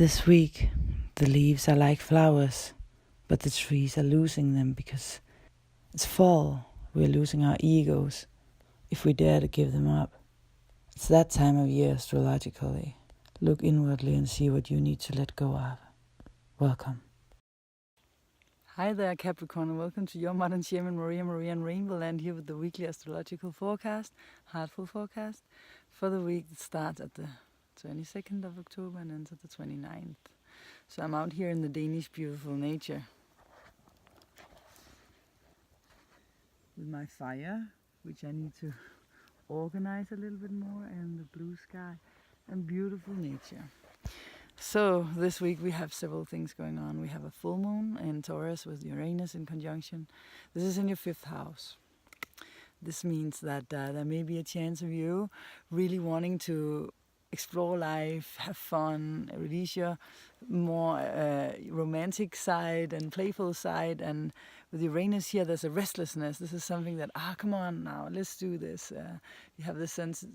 This week, the leaves are like flowers, but the trees are losing them because it's fall. We're losing our egos if we dare to give them up. It's that time of year astrologically. Look inwardly and see what you need to let go of. Welcome. Hi there, Capricorn, and welcome to your modern shaman, Maria and Rainbow Land, here with the weekly astrological forecast, heartful forecast, for the week that starts at the 22nd of October and ends at the 29th. So I'm out here in the Danish beautiful nature with my fire, which I need to organize a little bit more, and the blue sky and beautiful nature. So this week we have several things going on. We have a full moon in Taurus with Uranus in conjunction. This is in your 5th house. This means that there may be a chance of you really wanting to explore life, have fun, release your more romantic side and playful side. And with Uranus here, there's a restlessness. This is something that, come on now, let's do this. You have the sense,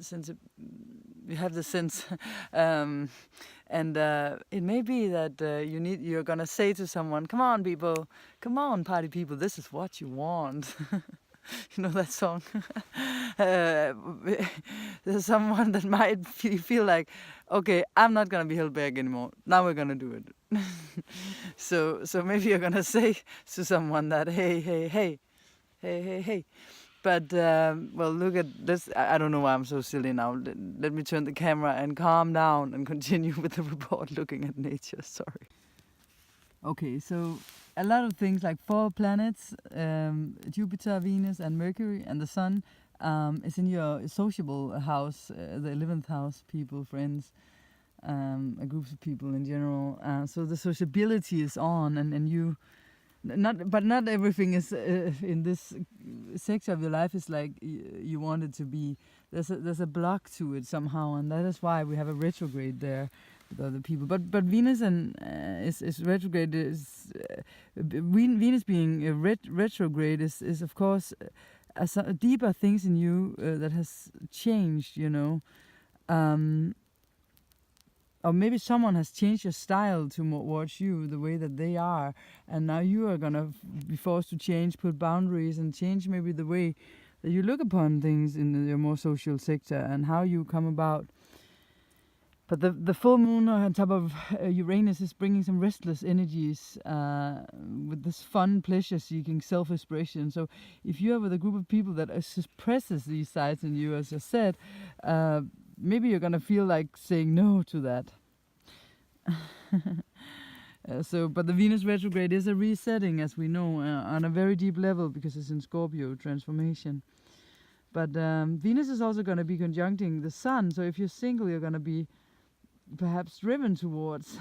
and it may be that you're gonna say to someone, "Come on, people, come on, party people, this is what you want." You know that song? There's someone that might feel like, okay, I'm not gonna be held back anymore. Now we're gonna do it. So maybe you're gonna say to someone that, hey. But well, look at this. I don't know why I'm so silly now. Let me turn the camera and calm down and continue with the report, looking at nature. Sorry. Okay, so a lot of things like 4 planets, Jupiter, Venus, and Mercury, and the Sun is in your sociable house, the 11th house, people, friends, groups of people in general. So the sociability is on, and you, not everything is in this sector of your life is like you want it to be. There's a block to it somehow, and that is why we have a retrograde there with other people. But Venus is retrograde. Venus being retrograde is of course a deeper things in you that has changed, you know. Or maybe someone has changed your style towards you, the way that they are, and now you are gonna be forced to change, put boundaries, and change maybe the way that you look upon things in your more social sector and how you come about. But the full moon on top of Uranus is bringing some restless energies with this fun, pleasure-seeking self-expression. So if you are with a group of people that suppresses these sides in you, as I said, maybe you're gonna feel like saying no to that. But the Venus retrograde is a resetting, as we know, on a very deep level because it's in Scorpio transformation. But Venus is also going to be conjuncting the Sun. So if you're single, you're going to be perhaps driven towards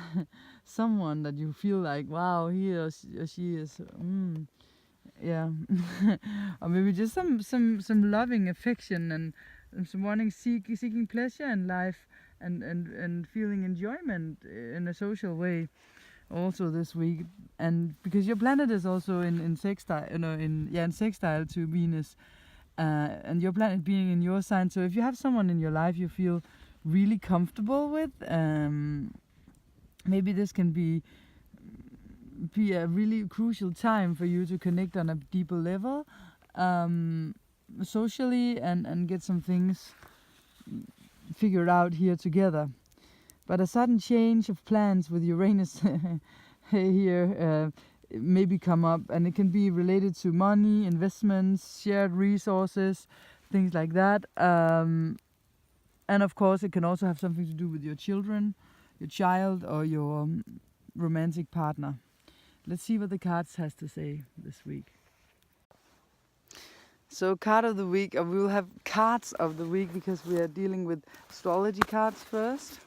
someone that you feel like, wow, he or she is, yeah. Or maybe just some loving affection and some wanting, seeking pleasure in life and feeling enjoyment in a social way also this week. And because your planet is also in sextile, in sextile to Venus, and your planet being in your sign. So if you have someone in your life you feel really comfortable with, maybe this can be a really crucial time for you to connect on a deeper level, socially, and get some things figured out here together. But a sudden change of plans with Uranus here maybe come up, and it can be related to money, investments, shared resources, things like that. And of course it can also have something to do with your children, your child, or your romantic partner. Let's see what the cards has to say this week. So card of the week, or we will have cards of the week because we are dealing with astrology cards first.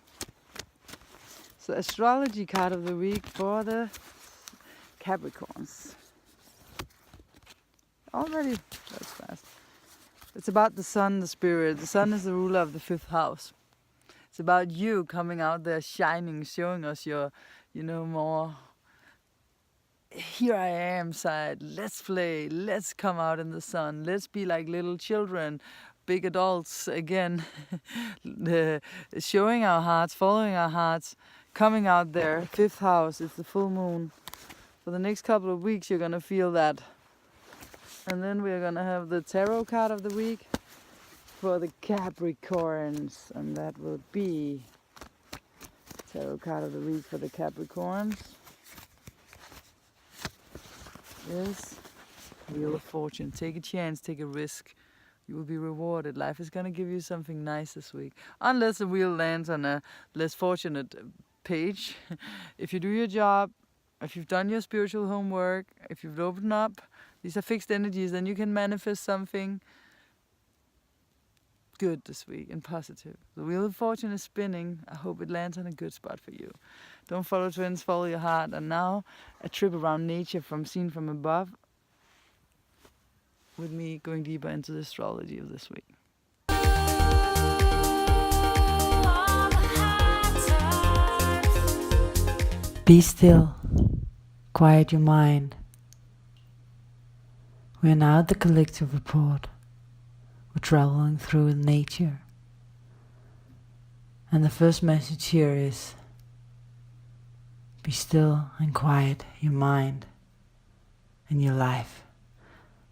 So astrology card of the week for the Capricorns. Already, that's fast. It's about the sun, the spirit. The sun is the ruler of the 5th house. It's about you coming out there shining, showing us your, more here I am side. Let's play, let's come out in the sun, let's be like little children, big adults again, showing our hearts, following our hearts, coming out there. 5th house, it's the full moon. For the next couple of weeks you're gonna feel that. And then we're gonna have the tarot card of the week for the Capricorns, and that will be tarot card of the week for the Capricorns. Yes, Wheel of Fortune. Take a chance, take a risk. You will be rewarded. Life is gonna give you something nice this week, unless the wheel lands on a less fortunate page. If you do your job, if you've done your spiritual homework, if you've opened up, these are fixed energies, then you can manifest something good this week and positive. The Wheel of Fortune is spinning. I hope it lands on a good spot for you. Don't follow trends, follow your heart. And now a trip around nature seen from above, with me going deeper into the astrology of this week. Be still, quiet your mind. We are now at the collective report. We're traveling through nature. And the first message here is, be still and quiet your mind and your life.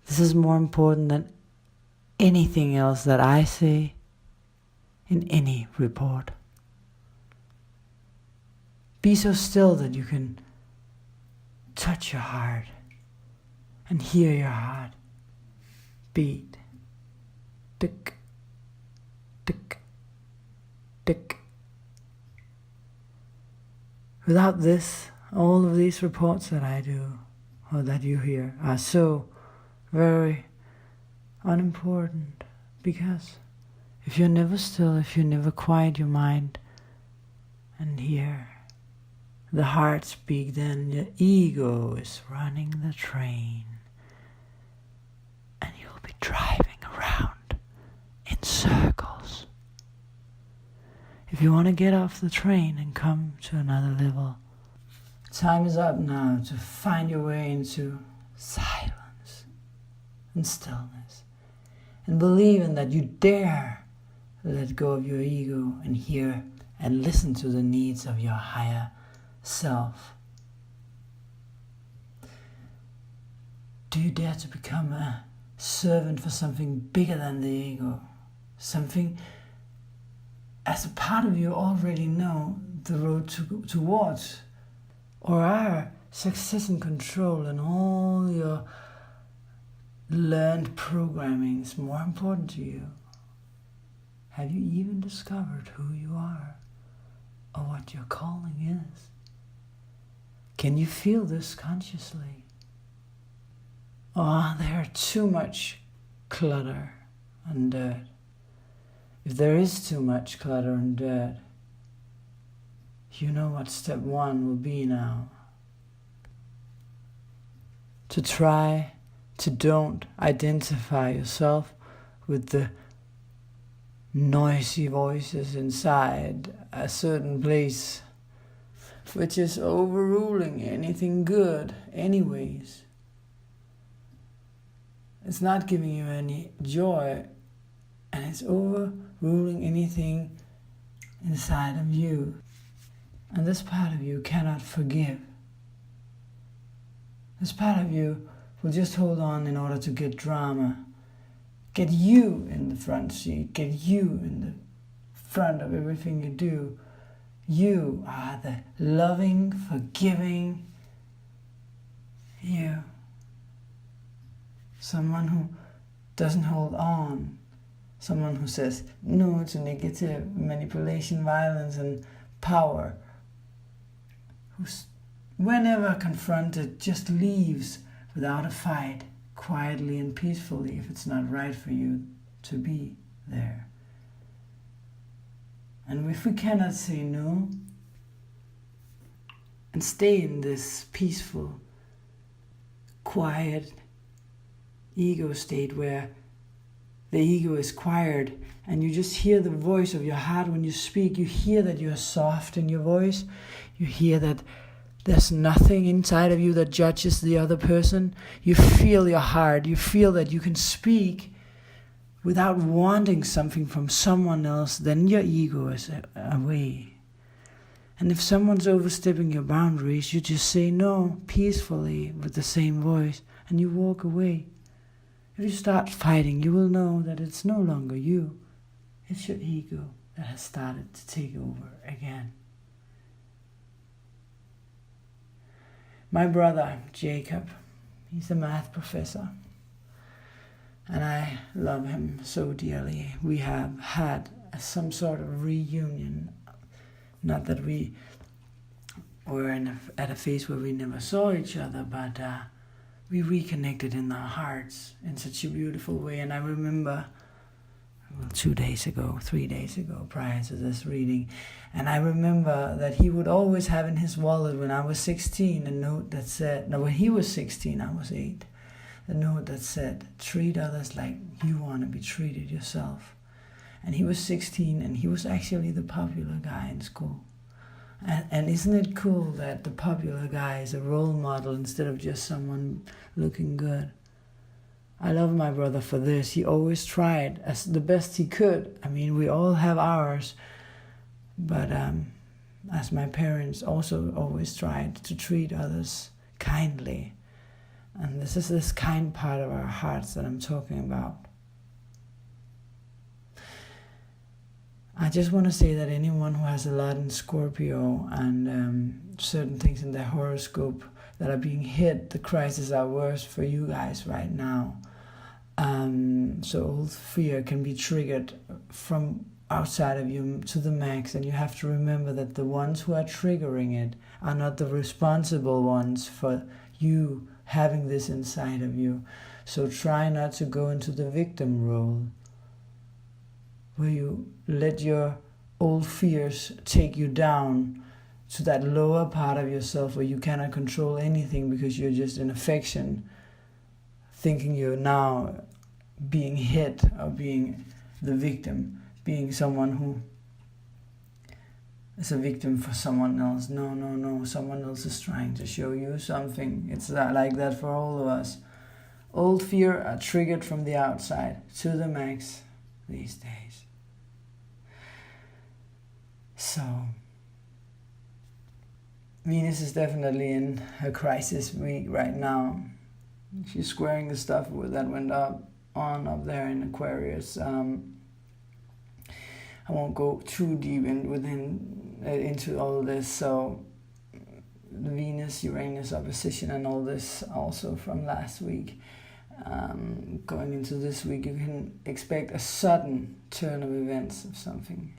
This is more important than anything else that I say in any report. Be so still that you can touch your heart and hear your heart beat. Tick, tick, tick. Without this, all of these reports that I do or that you hear are so very unimportant, because if you're never still, if you never quiet your mind and hear the heart speak, then your ego is running the train and you'll be driving around in circles. If you want to get off the train and come to another level, time is up now to find your way into silence and stillness, and believe in that you dare let go of your ego and hear and listen to the needs of your higher self. Do you dare to become a servant for something bigger than the ego? Something, as a part of you already know the road towards, or are success and control and all your learned programming is more important to you? Have you even discovered who you are or what your calling is? Can you feel this consciously? Or there too much clutter and dirt? If there is too much clutter and dirt, you know what step 1 will be now. To try to don't identify yourself with the noisy voices inside a certain place, which is overruling anything good anyways. It's not giving you any joy, and it's overruling anything inside of you. And this part of you cannot forgive. This part of you will just hold on in order to get drama. Get you in the front seat. Get you in the front of everything you do. You are the loving, forgiving you. Someone who doesn't hold on. Someone who says no to negative manipulation, violence, and power. Who's, whenever confronted, just leaves without a fight, quietly and peacefully, if it's not right for you to be there. And if we cannot say no and stay in this peaceful, quiet ego state where the ego is quiet and you just hear the voice of your heart when you speak, you hear that you're soft in your voice, you hear that there's nothing inside of you that judges the other person. You feel your heart. You feel that you can speak without wanting something from someone else. Then your ego is away. And if someone's overstepping your boundaries, you just say no peacefully with the same voice and you walk away. If you start fighting, you will know that it's no longer you. It's your ego that has started to take over again. My brother, Jacob, he's a math professor. And I love him so dearly. We have had some sort of reunion. Not that we were at a phase where we never saw each other, but we reconnected in our hearts in such a beautiful way. And I remember 3 days ago, prior to this reading, and I remember that he would always have in his wallet when I was 16 a note that said, no, when he was 16, I was 8, a note that said, treat others like you want to be treated yourself. And he was 16, and he was actually the popular guy in school. And isn't it cool that the popular guy is a role model instead of just someone looking good? I love my brother for this. He always tried as the best he could. I mean, we all have ours. But as my parents also always tried to treat others kindly. And this is this kind part of our hearts that I'm talking about. I just want to say that anyone who has a lot in Scorpio and certain things in their horoscope that are being hit, the crises are worse for you guys right now. So old fear can be triggered from outside of you to the max, and you have to remember that the ones who are triggering it are not the responsible ones for you having this inside of you. So try not to go into the victim role, where you let your old fears take you down to that lower part of yourself where you cannot control anything because you're just in affection, thinking you're now being hit or being the victim, being someone who is a victim for someone else. No, someone else is trying to show you something. It's like that for all of us. Old fear are triggered from the outside to the max these days. So, Venus is definitely in a crisis week right now. She's squaring the stuff that went up there in Aquarius. I won't go too deep into all this. So, the Venus-Uranus opposition and all this also from last week. Going into this week, you can expect a sudden turn of events of something.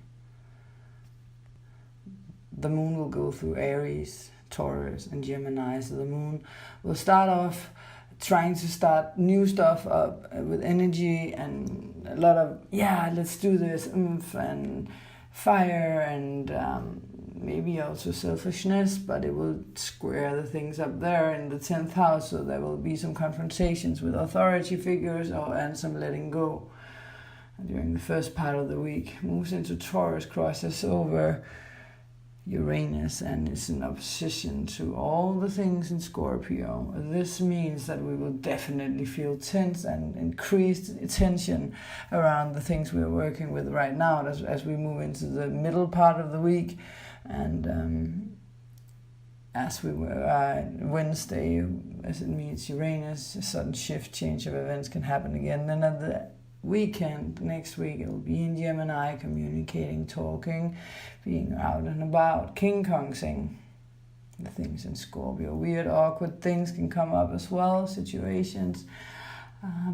The moon will go through Aries, Taurus, and Gemini. So the moon will start off trying to start new stuff up with energy and a lot of, let's do this, and fire and maybe also selfishness, but it will square the things up there in the 10th house. So there will be some confrontations with authority figures and some letting go during the first part of the week. Moves into Taurus, crosses over Uranus, and is in opposition to all the things in Scorpio. This means that we will definitely feel tense and increased tension around the things we're working with right now as we move into the middle part of the week. And as we were Wednesday, as it meets Uranus, a sudden change of events can happen again. Then at the weekend, next week, it will be in Gemini, communicating, talking, being out and about, King Kongsing. The things in Scorpio, weird, awkward things can come up as well, situations,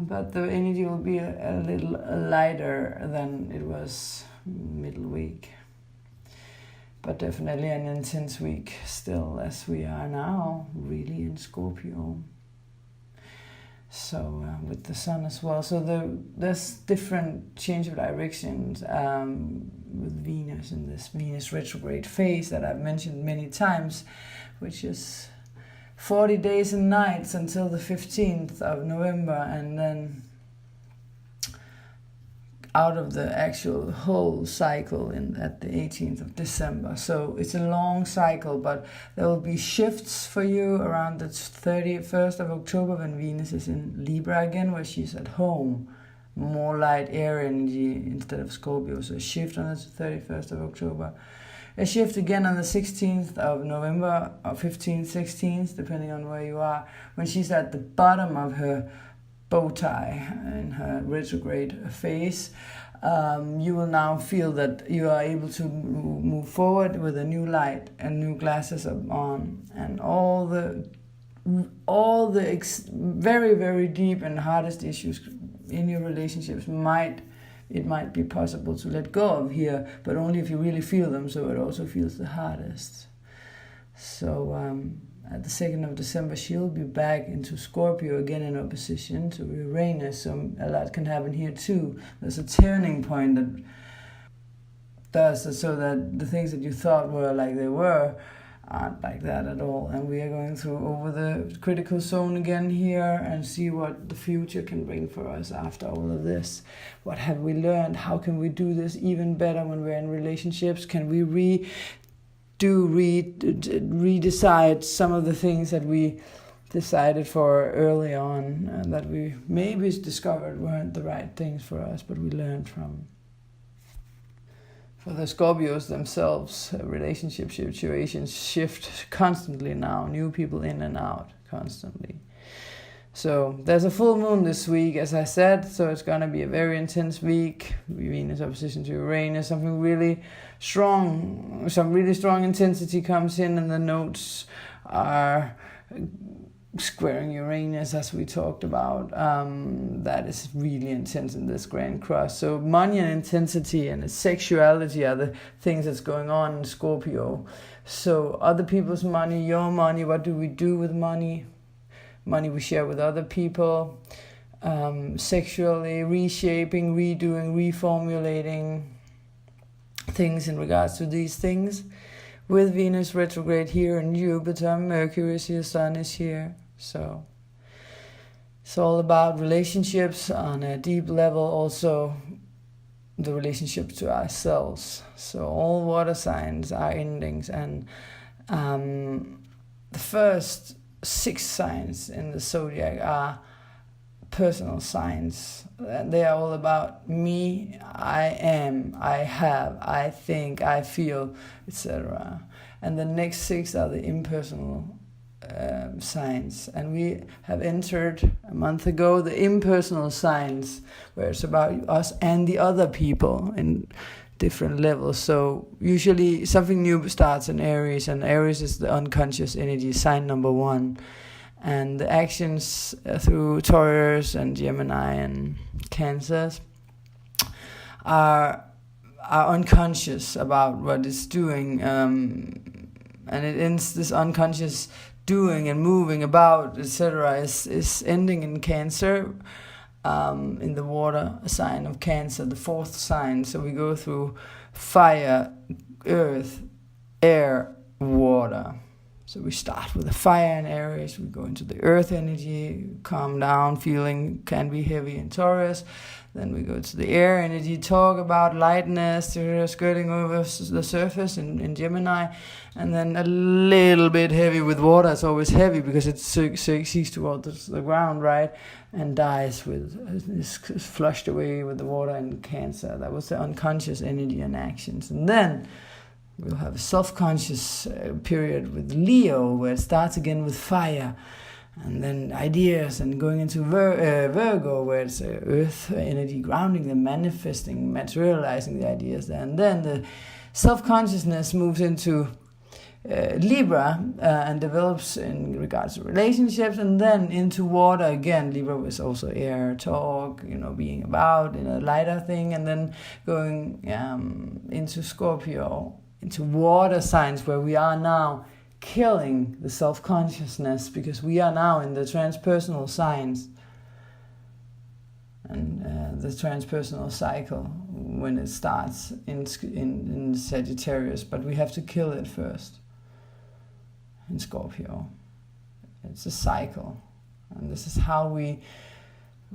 but the energy will be a little lighter than it was middle week. But definitely an intense week still, as we are now, really in Scorpio. So with the sun as well. So there's different change of directions with Venus in this Venus retrograde phase that I've mentioned many times, which is 40 days and nights until the 15th of November, and then out of the actual whole cycle at the 18th of December. So it's a long cycle, but there will be shifts for you around the 31st of October when Venus is in Libra again, where she's at home. More light air energy instead of Scorpio. So a shift on the 31st of October. a shift again on the 16th of November, or 15th, 16th, depending on where you are, when she's at the bottom of her bow tie in her retrograde phase. You will now feel that you are able to move forward with a new light and new glasses on, and all the very, very deep and hardest issues in your relationships might be possible to let go of here, but only if you really feel them, so it also feels the hardest. So at the 2nd of December, she'll be back into Scorpio again in opposition to Uranus, so a lot can happen here too. There's a turning point that does so that the things that you thought were like they were aren't like that at all. And we are going through over the critical zone again here and see what the future can bring for us after all of this. What have we learned? How can we do this even better when we're in relationships? Can we redecide some of the things that we decided for early on that we maybe discovered weren't the right things for us, but we learned from? For the Scorpios themselves, relationship situations shift constantly now, new people in and out constantly. So there's a full moon this week, as I said, so it's going to be a very intense week. Venus opposition to Uranus, something really strong, some really strong intensity comes in, and the notes are squaring Uranus, as we talked about. That is really intense in this Grand Cross. So money and intensity and sexuality are the things that's going on in Scorpio. So other people's money, your money, what do we do with money? Money we share with other people. Sexually, reshaping, redoing, reformulating things in regards to these things. With Venus retrograde here and Jupiter, Mercury is here, Sun is here. So it's all about relationships on a deep level, also the relationship to ourselves. So all water signs are endings, and the first 6 signs in the zodiac are personal signs. They are all about me, I am, I have, I think, I feel, etc. And the next 6 are the impersonal signs. And we have entered a month ago the impersonal signs, where it's about us and the other people in different levels. So usually something new starts in Aries, and Aries is the unconscious energy, sign number 1. And the actions through Taurus and Gemini and Cancers are unconscious about what it's doing, and it ends, this unconscious doing and moving about, etc., is ending in Cancer, in the water sign of Cancer, the 4th sign. So we go through fire, earth, air, water. So we start with the fire in Aries, we go into the earth energy, calm down, feeling can be heavy in Taurus. Then we go to the air energy, talk about lightness, skirting over the surface in Gemini. And then a little bit heavy with water. It's always heavy because it seeks towards the ground, right? And dies is flushed away with the water in Cancer. That was the unconscious energy and actions. And then we'll have a self-conscious period with Leo, where it starts again with fire, and then ideas, and going into Virgo, where it's earth energy, grounding them, manifesting, materializing the ideas there. And then the self-consciousness moves into Libra and develops in regards to relationships, and then into water again. Libra was also air, talk, being about in a lighter thing, and then going into Scorpio, into water signs, where we are now killing the self-consciousness, because we are now in the transpersonal signs and the transpersonal cycle when it starts in Sagittarius, but we have to kill it first in Scorpio. It's a cycle, and this is how we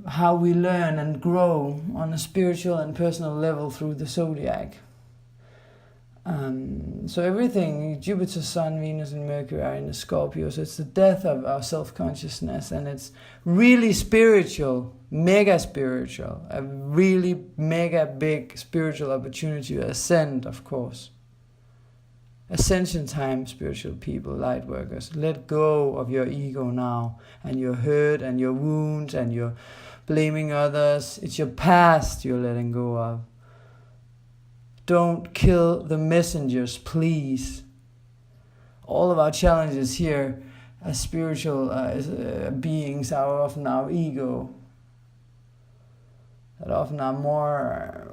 learn and grow on a spiritual and personal level through the zodiac. So everything, Jupiter, Sun, Venus and Mercury are in the Scorpio, so it's the death of our self-consciousness, and it's really spiritual, mega spiritual, a really mega big spiritual opportunity to ascend, of course. Ascension time, spiritual people, light workers. Let go of your ego now, and your hurt, and your wounds, and your blaming others. It's your past you're letting go of. Don't kill the messengers, please. All of our challenges here as spiritual beings are often our ego. That often are more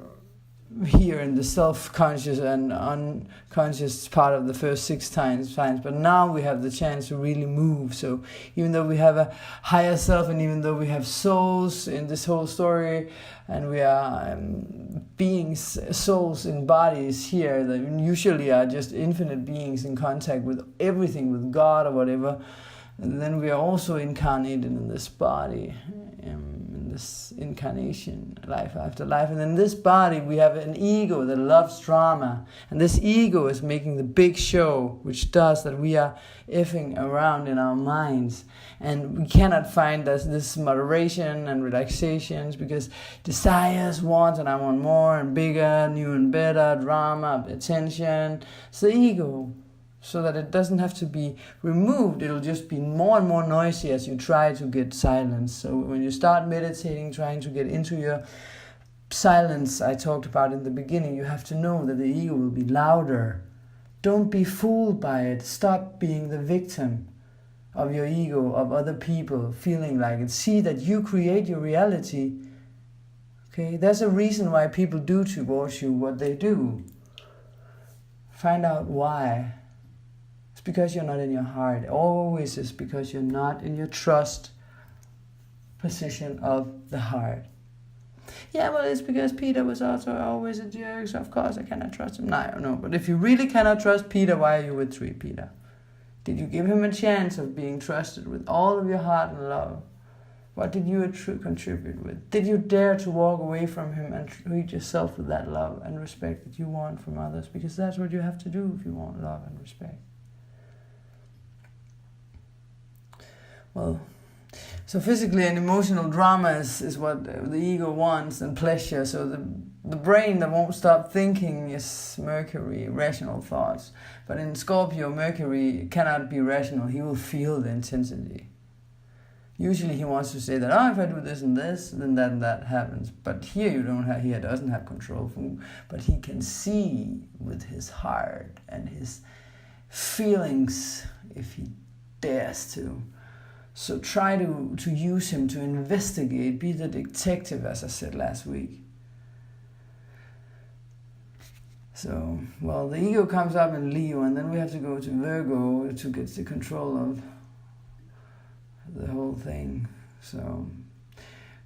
here in the self-conscious and unconscious part of the first 6 signs. But now we have the chance to really move. So even though we have a higher self, and even though we have souls in this whole story, and we are beings, souls in bodies here that usually are just infinite beings in contact with everything, with God or whatever, and then we are also incarnated in this body, in this incarnation, life after life. And in this body we have an ego that loves drama, and this ego is making the big show, which does that we are effing around in our minds, and we cannot find this moderation and relaxations, because desires, wants, and I want more and bigger, new and better, drama, attention. It's the ego. So that it doesn't have to be removed, it'll just be more and more noisy as you try to get silence. So when you start meditating, trying to get into your silence I talked about in the beginning, you have to know that the ego will be louder. Don't be fooled by it. Stop being the victim of your ego, of other people feeling like it. See that you create your reality. Okay, there's a reason why people do towards you what they do. Find out why. It's because you're not in your heart. It always is because you're not in your trust position of the heart. Yeah, well, it's because Peter was also always a jerk, so of course I cannot trust him. No, but if you really cannot trust Peter, why are you with 3 Peter? Did you give him a chance of being trusted with all of your heart and love? What did you contribute with? Did you dare to walk away from him and treat yourself with that love and respect that you want from others? Because that's what you have to do if you want love and respect. Well, so physically and emotional drama is what the ego wants, and pleasure. So the brain that won't stop thinking is Mercury, rational thoughts. But in Scorpio, Mercury cannot be rational. He will feel the intensity. Usually he wants to say that, if I do this and this, then that and that happens. But here he doesn't have control, but he can see with his heart and his feelings if he dares to. So try to use him to investigate, be the detective, as I said last week. So, well, the ego comes up in Leo, and then we have to go to Virgo to get the control of the whole thing. So,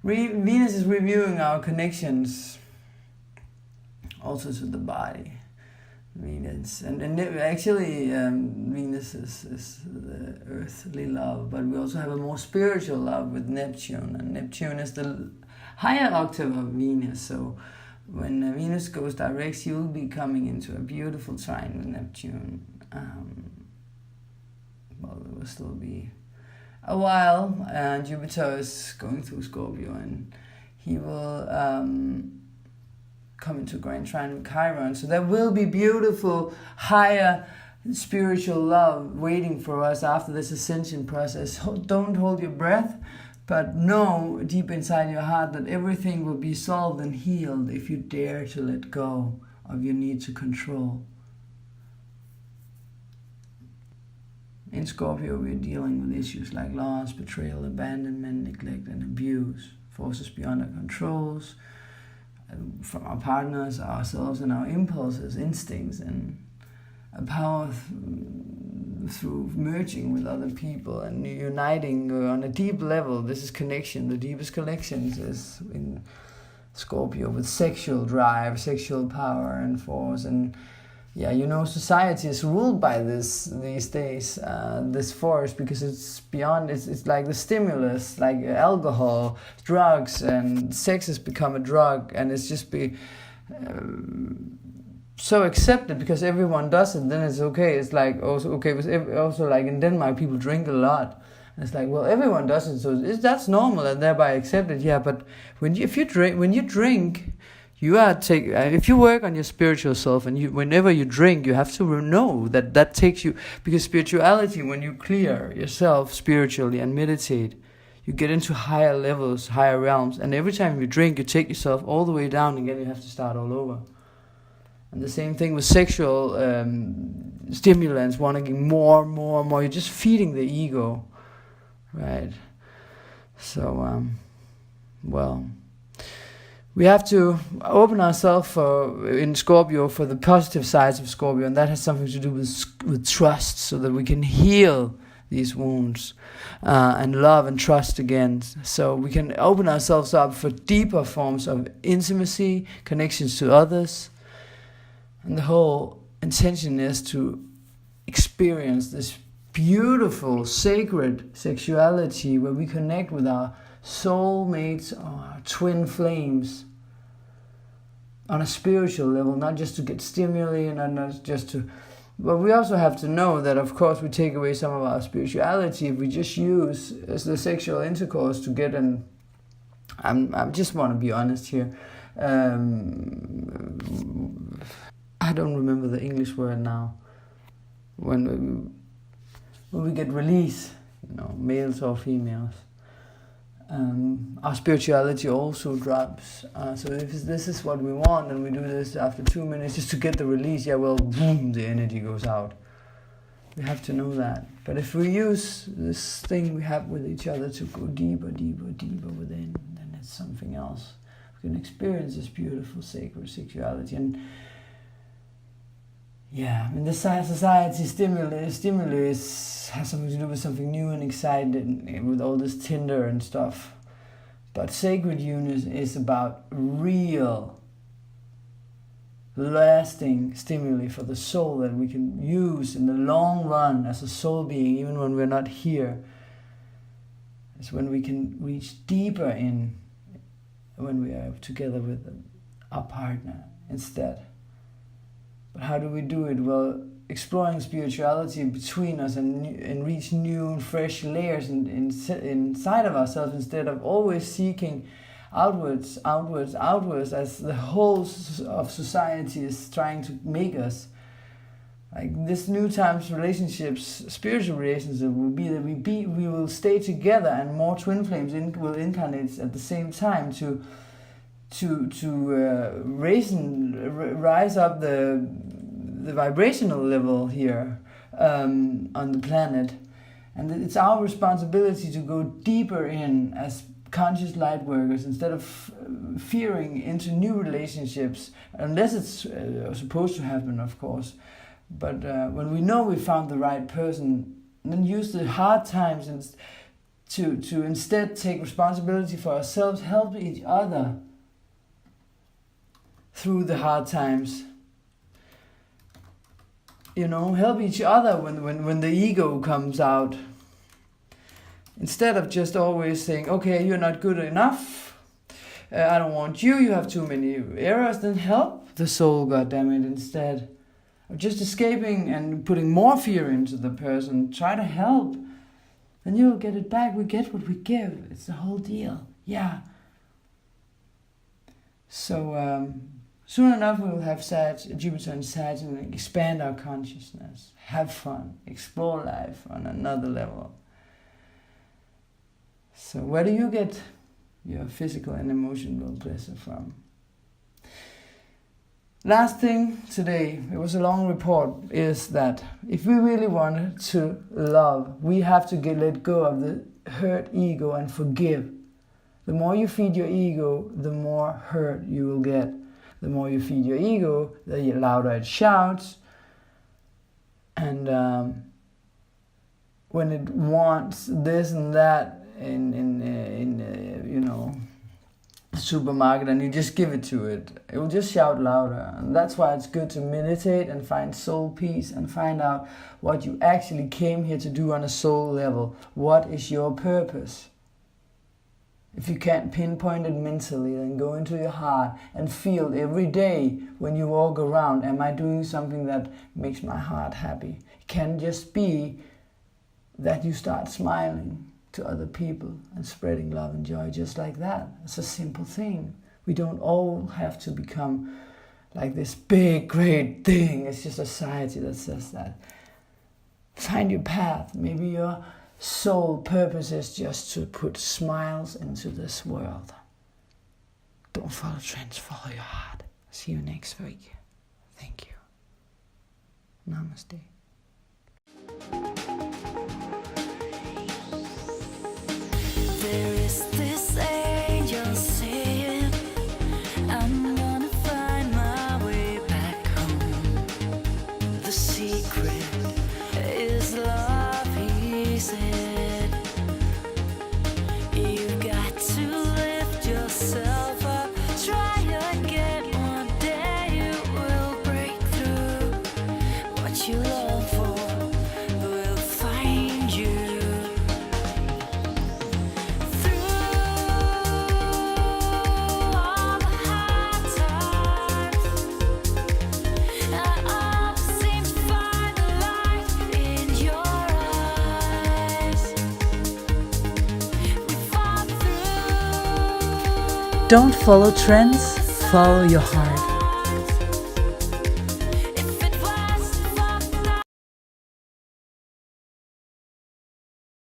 Venus is reviewing our connections also to the body. Venus, and actually Venus is the earthly love, but we also have a more spiritual love with Neptune, and Neptune is the higher octave of Venus. So when Venus goes direct, you'll be coming into a beautiful trine with Neptune. Well, it will still be a while, and Jupiter is going through Scorpio, and he will come into grand trine with Chiron. So there will be beautiful, higher spiritual love waiting for us after this ascension process. Don't hold your breath, but know deep inside your heart that everything will be solved and healed if you dare to let go of your need to control. In Scorpio, we're dealing with issues like loss, betrayal, abandonment, neglect, and abuse, forces beyond our controls, from our partners, ourselves, and our impulses, instincts, and a power through merging with other people and uniting on a deep level. This is connection. The deepest connections is in Scorpio with sexual drive, sexual power and force. And society is ruled by this these days, this force, because it's beyond, it's like the stimulus, like alcohol, drugs, and sex has become a drug, and it's just so accepted because everyone does it, then it's okay. It's like also okay, but also like in Denmark, people drink a lot. And it's like, well, everyone does it, so that's normal and thereby accepted. Yeah, but when you drink, if you work on your spiritual self, and whenever you drink, you have to know that takes you, because spirituality, when you clear yourself spiritually and meditate, you get into higher levels, higher realms, and every time you drink, you take yourself all the way down again. You have to start all over. And the same thing with sexual stimulants, wanting more. You're just feeding the ego, right? So, we have to open ourselves in Scorpio for the positive sides of Scorpio, and that has something to do with trust, so that we can heal these wounds and love and trust again. So we can open ourselves up for deeper forms of intimacy, connections to others. And the whole intention is to experience this beautiful, sacred sexuality where we connect with our soulmates, our twin flames, on a spiritual level, not just to get stimuli and not just to... But we also have to know that, of course, we take away some of our spirituality if we just use the sexual intercourse to get an... I just want to be honest here. I don't remember the English word now. When we get release, males or females, our spirituality also drops. So if this is what we want, and we do this after 2 minutes just to get the release, boom, the energy goes out. We have to know that. But if we use this thing we have with each other to go deeper within, then it's something else. We can experience this beautiful sacred sexuality. And the society stimulus has something to do with something new and exciting, with all this Tinder and stuff. But sacred union is about real, lasting stimuli for the soul that we can use in the long run as a soul being, even when we're not here. It's when we can reach deeper in, when we are together with our partner instead. But how do we do it? Well, exploring spirituality between us and reach new and fresh layers inside of ourselves, instead of always seeking outwards, as the whole of society is trying to make us. Like this new times relationships, spiritual relationship will be that we will stay together, and more twin flames will incarnate at the same time to rise up the vibrational level here on the planet. And it's our responsibility to go deeper in as conscious light workers, instead of fearing into new relationships, unless it's supposed to happen, of course. But when we know we found the right person, then use the hard times to instead take responsibility for ourselves, help each other through the hard times. Help each other when the ego comes out. Instead of just always saying, okay, you're not good enough, I don't want you have too many errors, then help the soul, goddammit, instead of just escaping and putting more fear into the person. Try to help, then you'll get it back. We get what we give. It's the whole deal. Yeah. So soon enough we'll have Jupiter and Saturn, expand our consciousness, have fun, explore life on another level. So where do you get your physical and emotional pleasure from? Last thing today, it was a long report, is that if we really wanted to love, we have to let go of the hurt ego and forgive. The more you feed your ego, the more hurt you will get. The more you feed your ego, the louder it shouts. And when it wants this and that in supermarket, and you just give it to it, it will just shout louder. And that's why it's good to meditate and find soul peace and find out what you actually came here to do on a soul level. What is your purpose? If you can't pinpoint it mentally, then go into your heart and feel every day when you walk around, am I doing something that makes my heart happy? It can just be that you start smiling to other people and spreading love and joy just like that. It's a simple thing, We don't all have to become like this big, great thing. It's just society that says that. Find your path. Maybe your sole purpose is just to put smiles into this world. Don't follow trends, follow your heart. See you next week. Thank you. Namaste. There is this angel saying, I'm gonna find my way back home. The secret is love, he said. You've got to lift yourself up. Try again, one day you will break through. What you long for will find you. Through all the hard times, I always seem to find the light in your eyes. We fought through. Don't follow trends, follow your heart.